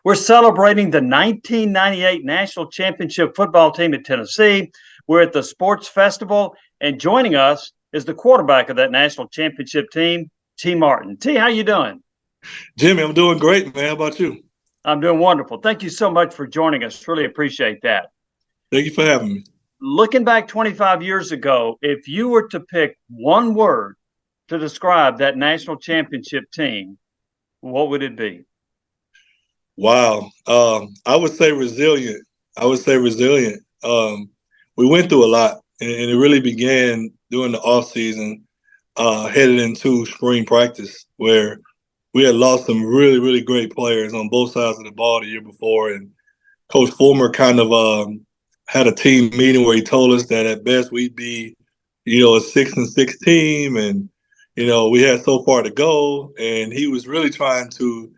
We're celebrating the 1998 National Championship football team at Tennessee. We're at the Sports Festival, and joining us is the quarterback of that national championship team, T. Martin. T, how you doing? Jimmy, I'm doing great, man. How about you? I'm doing wonderful. Thank you so much for joining us. Really appreciate that. Thank you for having me. Looking back 25 years ago, if you were to pick one word to describe that national championship team, what would it be? Wow. I would say resilient. I would say resilient. We went through a lot, and it really began during the off season, headed into spring practice, where we had lost some really, really great players on both sides of the ball the year before. And Coach Fulmer kind of had a team meeting where he told us that at best we'd be, a 6-6 team, and we had so far to go. And he was really trying to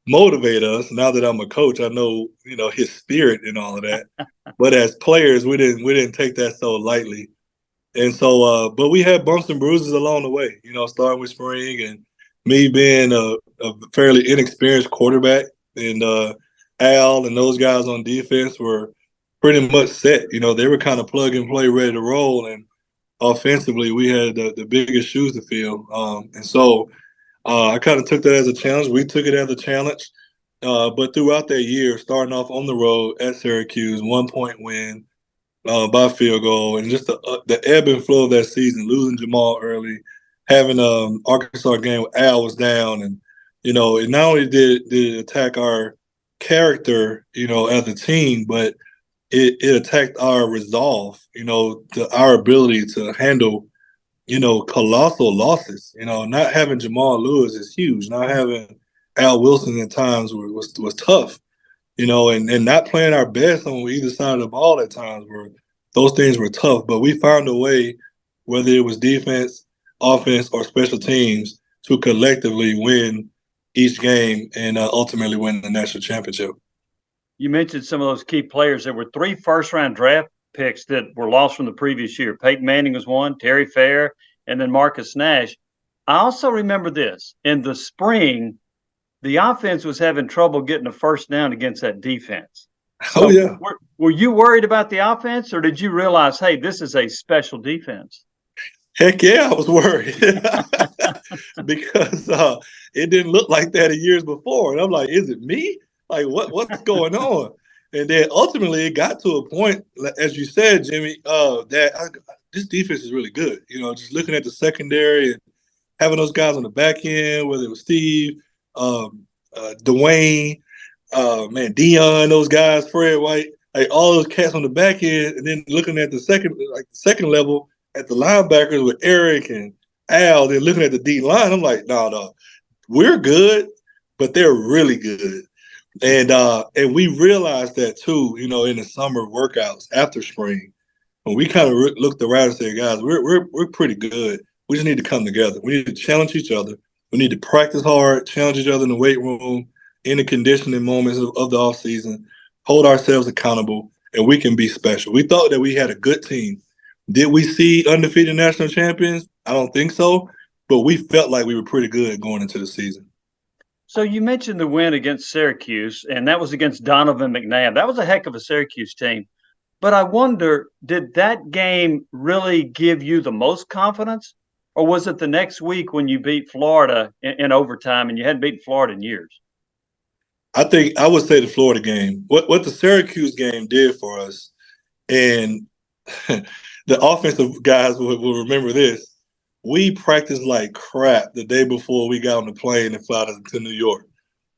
motivate us. Now that I'm a coach, I know his spirit and all of that. But as players, we didn't take that so lightly. And so, but we had bumps and bruises along the way. Starting with spring and me being a fairly inexperienced quarterback, and Al and those guys on defense were pretty much set. They were kind of plug and play, ready to roll. And offensively, we had the biggest shoes to fill. And so I kind of took that as a challenge. We took it as a challenge. But throughout that year, starting off on the road at Syracuse, 1-point win by field goal, and just the ebb and flow of that season, losing Jamal early, having Arkansas game where Al was down, and it not only did it attack our character, as a team, but it attacked our resolve, our ability to handle colossal losses. Not having Jamal Lewis is huge. Not having Al Wilson at times was tough. And not playing our best on either side of the ball at times those things were tough. But we found a way, whether it was defense, offense, or special teams, to collectively win each game and ultimately win the national championship. You mentioned some of those key players. There were 3 first-round draft picks that were lost from the previous year. Peyton Manning was one, Terry Fair, and then Marcus Nash. I also remember this. In the spring, the offense was having trouble getting a first down against that defense. So Oh, yeah. were you worried about the offense, or did you realize, hey, this is a special defense? Heck yeah, I was worried because it didn't look like that years before. And I'm like, is it me? Like, what's going on? And then ultimately it got to a point, as you said, Jimmy, this defense is really good. Just looking at the secondary and having those guys on the back end, whether it was Steve, Dwayne, Dion, those guys, Fred White, like all those cats on the back end, and then looking at the second level at the linebackers with Eric and Al, then looking at the D line, I'm like, no, we're good, but they're really good. And we realized that too, in the summer workouts after spring, when we kind of looked around and said, guys, we're pretty good. We just need to come together. We need to challenge each other. We need to practice hard, challenge each other in the weight room, in the conditioning moments of the off season, hold ourselves accountable, and we can be special. We thought that we had a good team. Did we see undefeated national champions? I don't think so, but we felt like we were pretty good going into the season. So you mentioned the win against Syracuse, and that was against Donovan McNabb. That was a heck of a Syracuse team. But I wonder, did that game really give you the most confidence? Or was it the next week when you beat Florida in overtime, and you hadn't beaten Florida in years? I think I would say the Florida game. What the Syracuse game did for us, and the offensive guys will remember this. We practiced like crap the day before we got on the plane and flew to New York.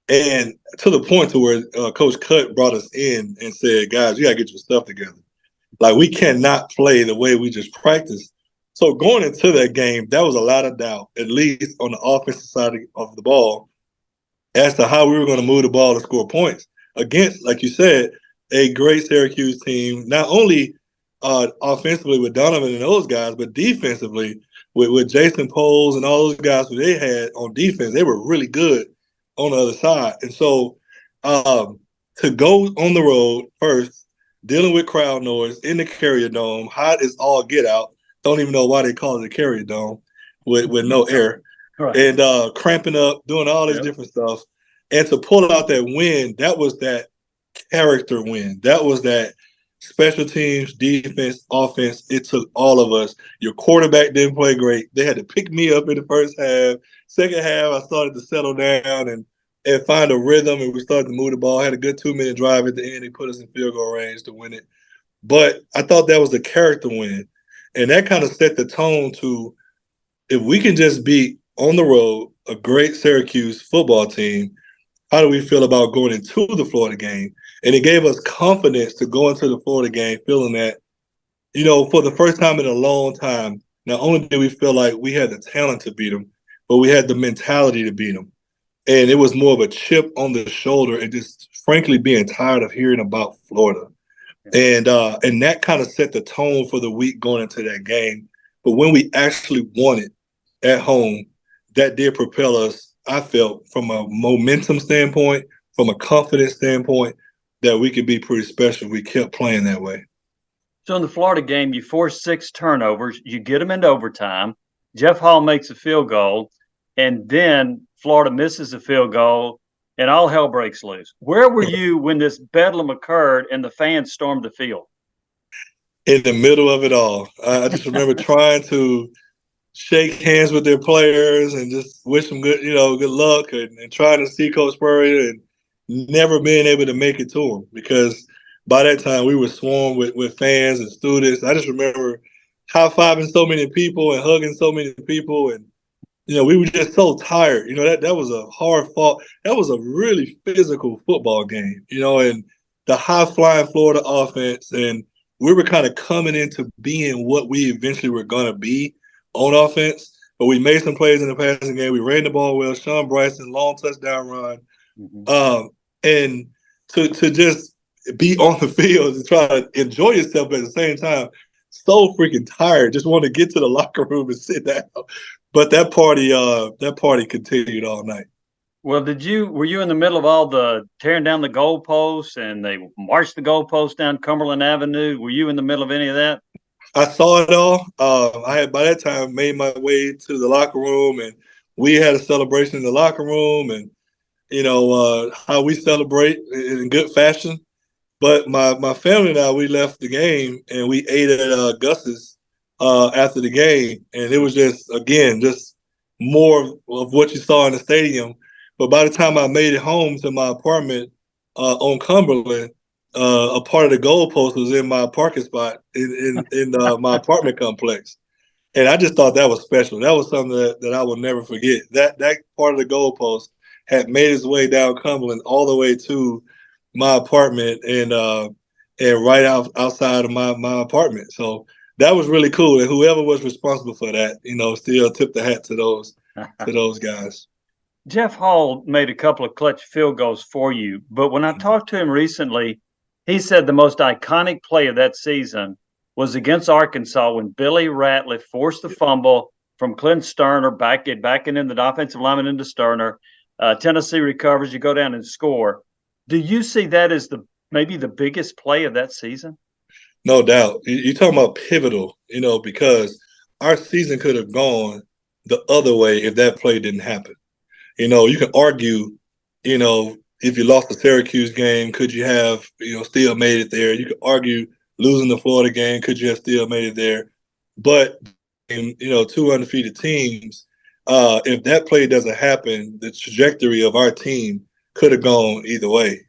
And to the point to where Coach Cut brought us in and said, guys, you got to get your stuff together. Like, we cannot play the way we just practiced. So going into that game, that was a lot of doubt, at least on the offensive side of the ball, as to how we were going to move the ball to score points against, like you said, a great Syracuse team, not only offensively with Donovan and those guys, but defensively with Jason Poles and all those guys who they had on defense. They were really good on the other side. And so to go on the road first, dealing with crowd noise in the Carrier Dome, hot as all get out, don't even know why they call it a Carrier Dome with no air, right, and cramping up, doing all this different stuff. And to pull out that win, that was that character win. That was that special teams, defense, offense. It took all of us. Your quarterback didn't play great. They had to pick me up in the first half. Second half, I started to settle down and find a rhythm, and we started to move the ball. I had a good 2-minute drive at the end. They put us in field goal range to win it. But I thought that was the character win. And that kind of set the tone to, if we can just beat on the road a great Syracuse football team, how do we feel about going into the Florida game? And it gave us confidence to go into the Florida game feeling that, for the first time in a long time, not only did we feel like we had the talent to beat them, but we had the mentality to beat them. And it was more of a chip on the shoulder and just frankly being tired of hearing about Florida. And that kind of set the tone for the week going into that game. But when we actually won it at home, that did propel us, I felt, from a momentum standpoint, from a confidence standpoint, that we could be pretty special. We kept playing that way. So in the Florida game, you force 6 turnovers, you get them into overtime. Jeff Hall makes a field goal, and then Florida misses a field goal, and all hell breaks loose. Where were you when this bedlam occurred and the fans stormed the field? In the middle of it all. I just remember trying to shake hands with their players and just wish them good luck and trying to see Coach Spurrier and never being able to make it to him because by that time we were swarmed with fans and students. I just remember high-fiving so many people and hugging so many people, and we were just so tired. That was a hard fought. That was a really physical football game, and the high-flying Florida offense, and we were kind of coming into being what we eventually were going to be on offense. But we made some plays in the passing game. We ran the ball well. Sean Bryson, long touchdown run. Mm-hmm. And to just be on the field and try to enjoy yourself at the same time, so freaking tired. Just want to get to the locker room and sit down. But that party continued all night. Well, were you in the middle of all the tearing down the goalposts and they marched the goalposts down Cumberland Avenue? Were you in the middle of any of that? I saw it all. I had by that time made my way to the locker room, and we had a celebration in the locker room, and how we celebrate in good fashion. But my family and I, we left the game and we ate at Gus's after the game, and it was just more of what you saw in the stadium. But by the time I made it home to my apartment on Cumberland, a part of the goalpost was in my parking spot in my apartment complex. And I just thought that was special. That was something that I will never forget. That part of the goalpost had made its way down Cumberland all the way to my apartment and right outside of my apartment. So that was really cool. And whoever was responsible for that, still tip the hat to those guys. Jeff Hall made a couple of clutch field goals for you, but when I talked to him recently, he said the most iconic play of that season was against Arkansas when Billy Ratliff forced the fumble from Clint Sterner backing in the offensive lineman into Sterner. Tennessee recovers, you go down and score. Do you see that as maybe the biggest play of that season? No doubt. You're talking about pivotal, because our season could have gone the other way if that play didn't happen. You can argue, if you lost the Syracuse game, could you have, still made it there? You could argue losing the Florida game, could you have still made it there? But in, 2 undefeated teams, if that play doesn't happen, the trajectory of our team could have gone either way,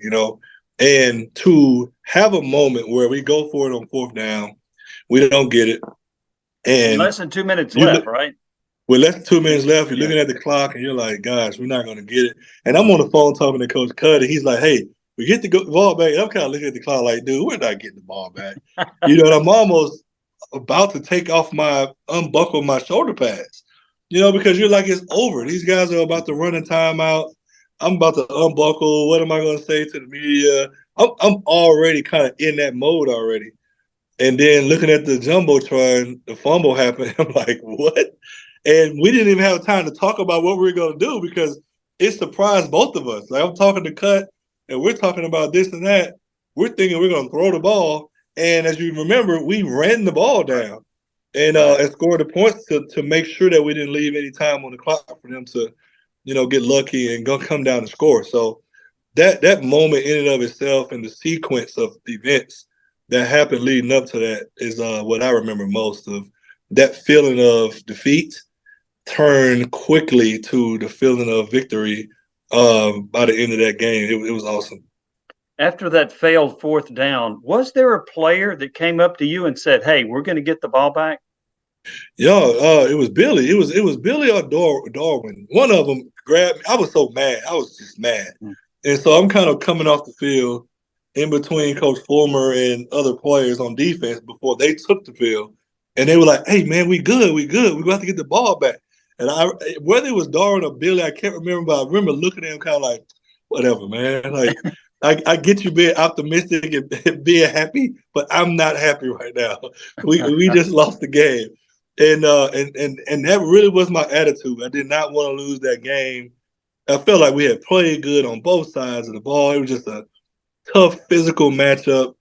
And to have a moment where we go for it on 4th down, we don't get it. And less than 2 minutes left, right? With less than 2 minutes left, you're looking at the clock and you're like, gosh, we're not going to get it. And I'm on the phone talking to Coach Cuddy. He's like, hey, we get the ball back. And I'm kind of looking at the clock like, dude, we're not getting the ball back. And I'm almost about to unbuckle my shoulder pads, because you're like, it's over. These guys are about to run a timeout. I'm about to unbuckle. What am I going to say to the media? I'm already kind of in that mode already. And then looking at the Jumbotron, the fumble happened. I'm like, what? And we didn't even have time to talk about what we were going to do because it surprised both of us. Like I'm talking to Cut, and we're talking about this and that. We're thinking we're going to throw the ball. And as you remember, we ran the ball down and scored the points to make sure that we didn't leave any time on the clock for them to get lucky and gonna come down and score. So that moment in and of itself and the sequence of events that happened leading up to that is what I remember most of. That feeling of defeat turned quickly to the feeling of victory by the end of that game. It was awesome. After that failed fourth down, was there a player that came up to you and said, "Hey, we're going to get the ball back"? Yeah, it was Billy. It was Billy or Darwin. One of them grabbed me. I was so mad. I was just mad. And so I'm kind of coming off the field in between Coach Fulmer and other players on defense before they took the field. And they were like, "Hey, man, we good. We good. We got to get the ball back." And whether it was Darwin or Billy, I can't remember, but I remember looking at him kind of like, whatever, man. Like, I get you being optimistic and being happy, but I'm not happy right now. We just lost the game. And that really was my attitude. I did not want to lose that game. I felt like we had played good on both sides of the ball. It was just a tough physical matchup.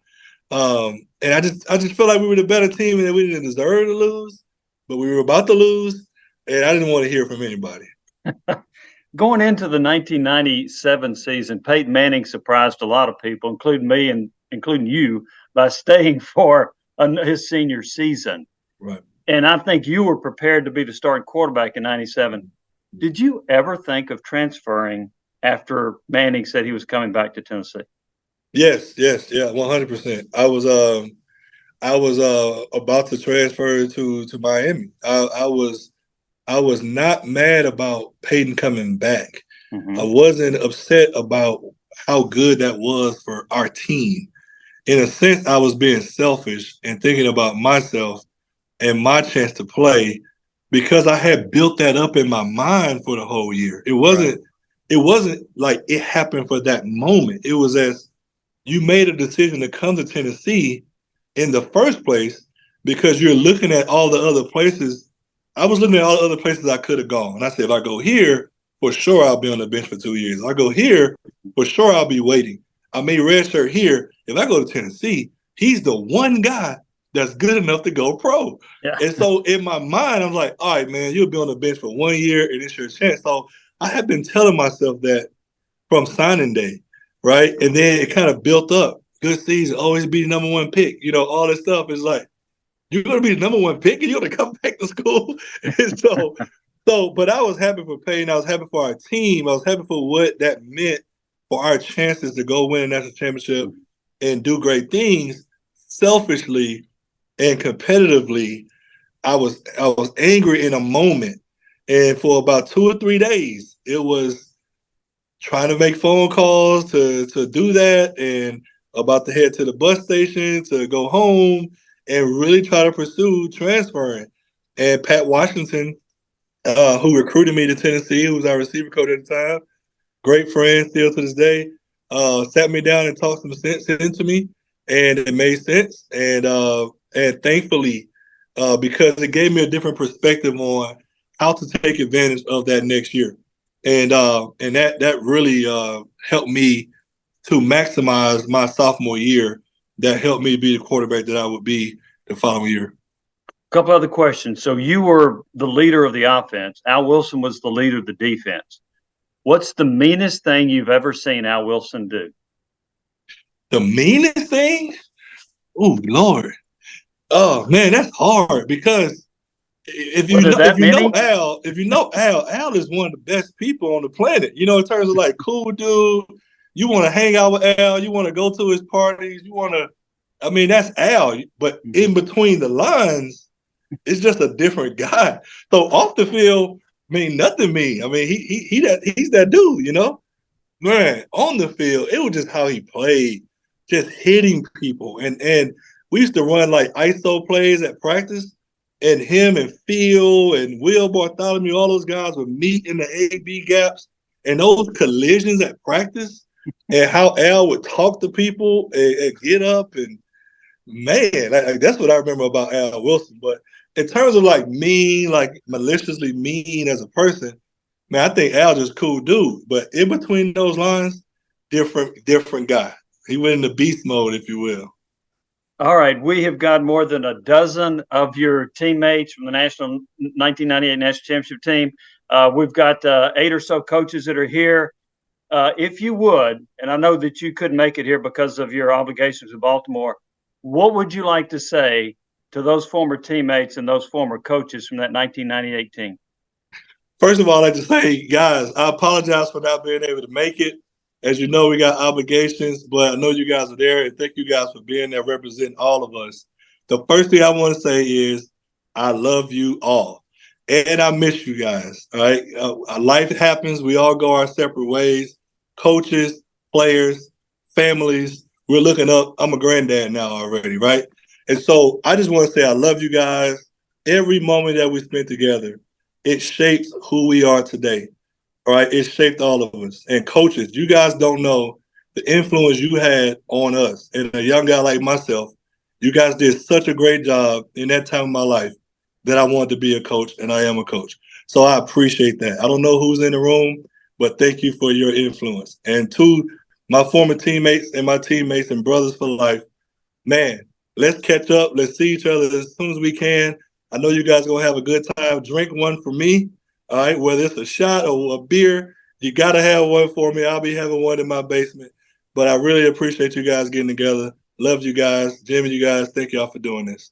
And I just felt like we were the better team and that we didn't deserve to lose, but we were about to lose, and I didn't want to hear from anybody. Going into the 1997 season, Peyton Manning surprised a lot of people, including me and including you, by staying for his senior season. Right. And I think you were prepared to be the starting quarterback in 97. Did you ever think of transferring after Manning said he was coming back to Tennessee? Yes, yeah, 100%. I was about to transfer to Miami. I was not mad about Peyton coming back. Mm-hmm. I wasn't upset about how good that was for our team. In a sense, I was being selfish and thinking about myself and my chance to play because I had built that up in my mind for the whole year. It wasn't like it happened for that moment. It was as you made a decision to come to Tennessee in the first place because you're looking at all the other places. I was looking at all the other places I could have gone. And I said, if I go here, for sure I'll be on the bench for 2 years. If I go here, for sure I'll be waiting. I may redshirt here. If I go to Tennessee, he's the one guy that's good enough to go pro. Yeah. And so in my mind, I'm like, all right, man, you'll be on the bench for 1 year and it's your chance. So I have been telling myself that from signing day, right? And then it kind of built up. Good season, always be the number one pick. All this stuff is like, you're going to be the number one pick and you're going to come back to school. And but I was happy for Peyton. I was happy for our team. I was happy for what that meant for our chances to go win a national championship and do great things. Selfishly and competitively, I was angry in a moment. And for about 2 or 3 days, it was trying to make phone calls to do that and about to head to the bus station to go home and really try to pursue transferring. And Pat Washington, who recruited me to Tennessee, who was our receiver coach at the time, great friend still to this day, sat me down and talked some sense into me, and it made sense. And thankfully, because it gave me a different perspective on how to take advantage of that next year. And that really helped me to maximize my sophomore year. That helped me be the quarterback that I would be the following year. A couple other questions. So you were the leader of the offense. Al Wilson was the leader of the defense. What's the meanest thing you've ever seen Al Wilson do? The meanest thing? Oh, Lord. Oh, man, that's hard because if you know Al is one of the best people on the planet. In terms of like cool dude. You want to hang out with Al. You want to go to his parties. That's Al. But in between the lines, it's just a different guy. So off the field, nothing mean. He's that dude, Man, on the field, it was just how he played, just hitting people. And we used to run like ISO plays at practice, and him and Phil and Will Bartholomew, all those guys would meet in the A-B gaps, and those collisions at practice. And how Al would talk to people and get up and man, that's what I remember about Al Wilson. But in terms of like mean, like maliciously mean as a person, man, I think Al just cool dude. But in between those lines, different guy. He went into beast mode, if you will. All right, we have got more than a dozen of your teammates from the 1998 National Championship team We've got 8 or so coaches that are here. If you would, and I know that you couldn't make it here because of your obligations in Baltimore, what would you like to say to those former teammates and those former coaches from that 1998 team? First of all, I'd like to say, guys, I apologize for not being able to make it. As you know, we got obligations, but I know you guys are there, and thank you guys for being there representing all of us. The first thing I want to say is I love you all, and I miss you guys. All right, life happens. We all go our separate ways. Coaches, players, families. We're looking up. I'm a granddad now already, right? And so I just want to say I love you guys. Every moment that we spent together, it shapes who we are today. All right. It shaped all of us. And coaches, you guys don't know the influence you had on us. And a young guy like myself, you guys did such a great job in that time of my life that I wanted to be a coach, and I am a coach. So I appreciate that. I don't know who's in the room, but thank you for your influence. And to my former teammates and my teammates and brothers for life, man, let's catch up. Let's see each other as soon as we can. I know you guys are gonna have a good time. Drink one for me. All right, whether it's a shot or a beer, you gotta have one for me. I'll be having one in my basement. But I really appreciate you guys getting together. Love you guys. Jimmy, you guys, thank y'all for doing this.